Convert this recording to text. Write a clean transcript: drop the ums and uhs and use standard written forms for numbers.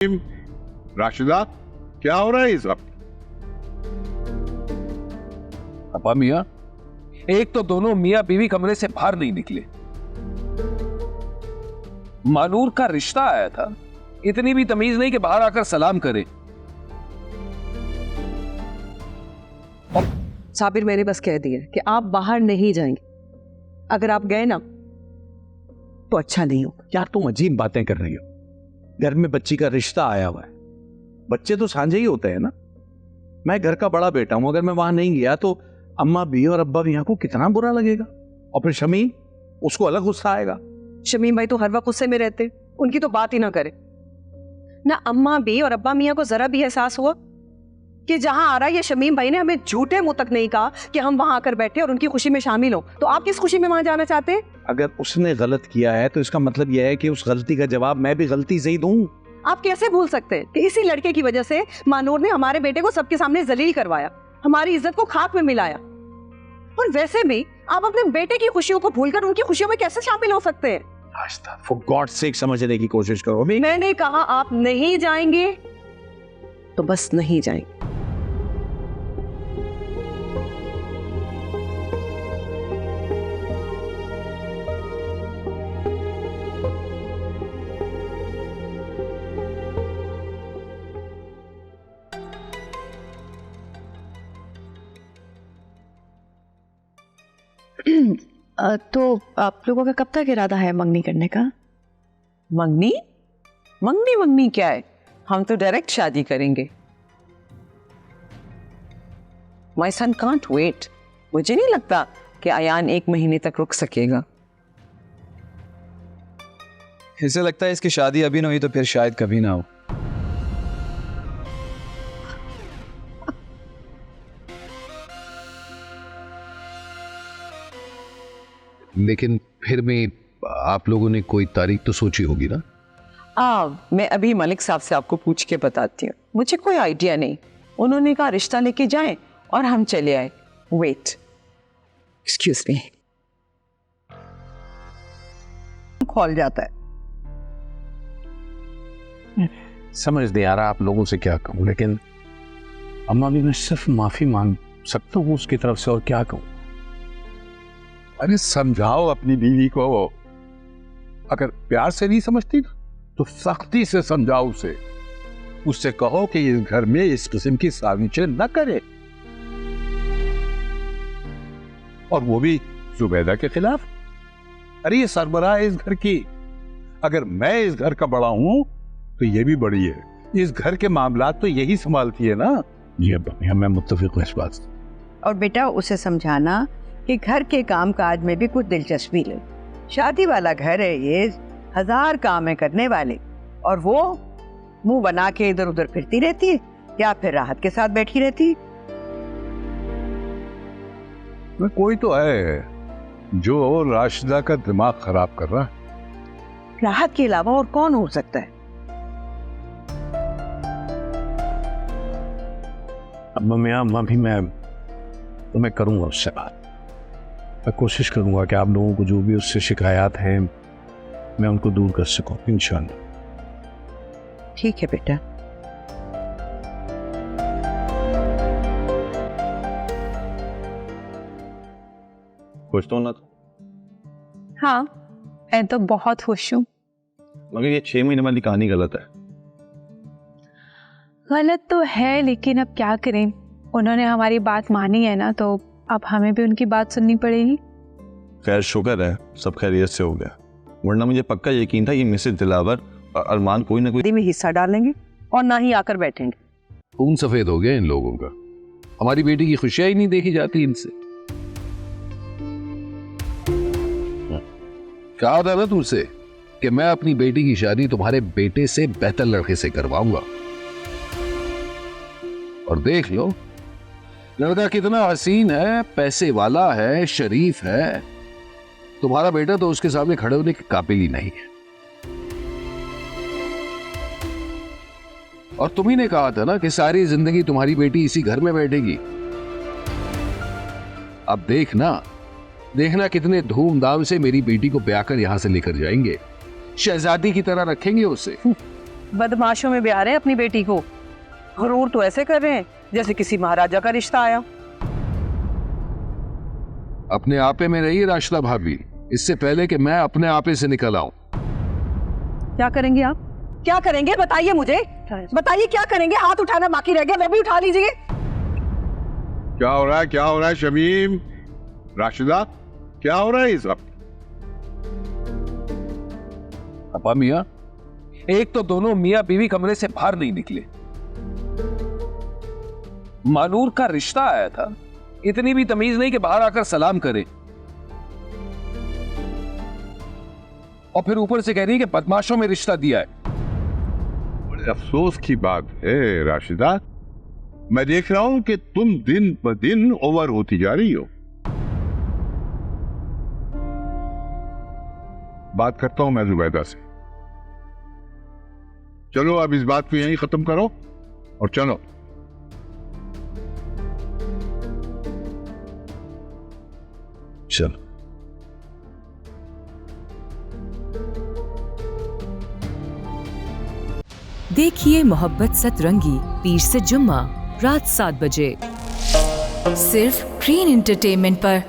राशिदा, क्या हो रहा है इस वक्त? अब्बा मियाँ, एक तो दोनों मियाँ बीवी कमरे से बाहर नहीं निकले। मानूर का रिश्ता आया था, इतनी भी तमीज नहीं कि बाहर आकर सलाम करे। साबिर मैंने बस कह दिया कि आप बाहर नहीं जाएंगे। अगर आप गए ना तो अच्छा नहीं होगा। यार तुम अजीब बातें कर रही हो। घर में बच्ची का रिश्ता आया हुआ है, बच्चे तो साझे ही होते हैं ना। मैं घर का बड़ा बेटा हूं, अगर मैं वहां नहीं गया तो अम्मा भी और अब्बा भी को कितना बुरा लगेगा। और फिर शमीम, उसको अलग गुस्सा आएगा। शमीम भाई तो हर वक्त गुस्से में रहते, उनकी तो बात ही ना करे। ना अम्मा भी और अब्बा मियाँ को जरा भी एहसास हुआ कि जहां आ रहा है ये शमीम भाई ने हमें झूठे मुंह तक नहीं कहा कि हम वहां आकर बैठे और उनकी खुशी में शामिल हो। तो आप किस खुशी में वहां जाना चाहते हैं? अगर उसने गलत किया है तो इसका मतलब यह है कि उस गलती का जवाब मैं भी गलती से ही दूं। आप कैसे भूल सकते हैं कि इसी लड़के की वजह से मानूर ने हमारे बेटे को सबके सामने जलील करवाया, हमारी इज्जत को खाक में मिलाया। और वैसे भी आप अपने बेटे की खुशियों को भूलकर उनकी खुशियों में कैसे शामिल हो सकते हैं? फॉर गॉड सेक समझने की कोशिश करो। मैंने कहा आप नहीं जाएंगे तो बस नहीं जाएंगे। तो आप लोगों का कब तक इरादा है मंगनी करने का? मंगनी मंगनी मंगनी क्या है? हम तो डायरेक्ट शादी करेंगे। माई सन कांट वेट। मुझे नहीं लगता कि अयान 1 महीने तक रुक सकेगा। इसे लगता है इसकी शादी अभी ना हुई तो फिर शायद कभी ना हो। लेकिन फिर भी आप लोगों ने कोई तारीख तो सोची होगी ना? मैं अभी मलिक साहब से आपको पूछ के बताती हूँ। मुझे कोई आइडिया नहीं। उन्होंने कहा रिश्ता लेके जाएं और हम चले आए। Wait, excuse me. खोल जाता है। समझ नहीं आ रहा आप लोगों से क्या कहूं, लेकिन अम्मा भी मैं सिर्फ माफी मांग सकता हूँ उसकी तरफ से, और क्या कहूँ। अरे समझाओ अपनी बीवी को। अगर प्यार से नहीं समझती तो सख्ती से समझाओ उसे। उससे कहो कि इस घर में इस किस्म की साजिशें न करे, और वो भी जुबैदा के खिलाफ। अरे ये सरबराह है इस घर की। अगर मैं इस घर का बड़ा हूं तो ये भी बड़ी है। इस घर के मामलात तो यही संभालती है ना। जी अब्बा, मैं मुत्तफिक हूं इस बात से। और बेटा उसे समझाना कि घर के काम काज में भी कुछ दिलचस्पी ले। शादी वाला घर है ये, 1000 काम है करने वाले, और वो मुंह बना के इधर उधर फिरती रहती है या फिर राहत के साथ बैठी रहती है। कोई तो है जो राशिदा का दिमाग खराब कर रहा है। राहत के अलावा और कौन हो सकता है? अब्बा मियाँ, अम्मा भी, मैं करूंगा उससे बात। मैं कोशिश करूंगा कि आप लोगों को जो भी उससे शिकायत हैं मैं उनको दूर कर सकूं, इंशाअल्लाह। ठीक है बेटा। खुश तो ना? हाँ, मैं तो बहुत खुश हूँ। मगर ये 6 महीने वाली कहानी गलत है। गलत तो है, लेकिन अब क्या करें, उन्होंने हमारी बात मानी है ना, तो अब हमें भी उनकी बात सुननी पड़ेगी। खैर शुक्र है सब खैरियत से हो गया, वरना मुझे पक्का यकीन था ये मिसेस दिलावर और अरमान कोई ना कोई में हिस्सा डालेंगे और ना ही आकर बैठेंगे। खून सफेद हो गया इन लोगों का। हमारी बेटी की खुशियां ही नहीं देखी जाती इनसे। कहा था ना तुमसे कि मैं अपनी बेटी की शादी तुम्हारे बेटे से बेहतर लड़के से करवाऊंगा, और देख लो लड़का कितना हसीन है, पैसे वाला है, शरीफ है। तुम्हारा बेटा तो उसके सामने खड़े होने के काबिल ही नहीं है। और तुम ही ने कहा था ना कि सारी जिंदगी तुम्हारी बेटी इसी घर में बैठेगी। अब देखना कितने धूमधाम से मेरी बेटी को ब्याह कर यहां से लेकर जाएंगे। शहजादी की तरह रखेंगे उसे। बदमाशों में ब्याह रहे हैं अपनी बेटी को। गुरूर तो ऐसे कर रहे हैं जैसे किसी महाराजा का रिश्ता आया। अपने आपे में रहिए राशिदा भाभी, इससे पहले कि मैं अपने आपे से निकल आऊं। क्या करेंगे आप? क्या करेंगे बताइए मुझे, बताइए क्या करेंगे? हाथ उठाना बाकी रह गया, वो भी उठा लीजिए। क्या हो रहा है, क्या हो रहा है शमीम, राशिदा, क्या हो रहा है ये सब? अब्बा मियाँ, एक तो दोनों मियाँ बीवी कमरे से बाहर नहीं निकले। मानूर का रिश्ता आया था, इतनी भी तमीज नहीं कि बाहर आकर सलाम करे, और फिर ऊपर से कह रही है कि बदमाशों में रिश्ता दिया है। बड़े अफसोस की बात है राशिदा, मैं देख रहा हूं कि तुम दिन ब दिन ओवर होती जा रही हो। बात करता हूं मैं जुबैदा से। चलो अब इस बात को यहीं खत्म करो और चलो। चलो। देखिए मोहब्बत सतरंगी पीर से जुम्मा रात 7 बजे सिर्फ ग्रीन एंटरटेनमेंट पर।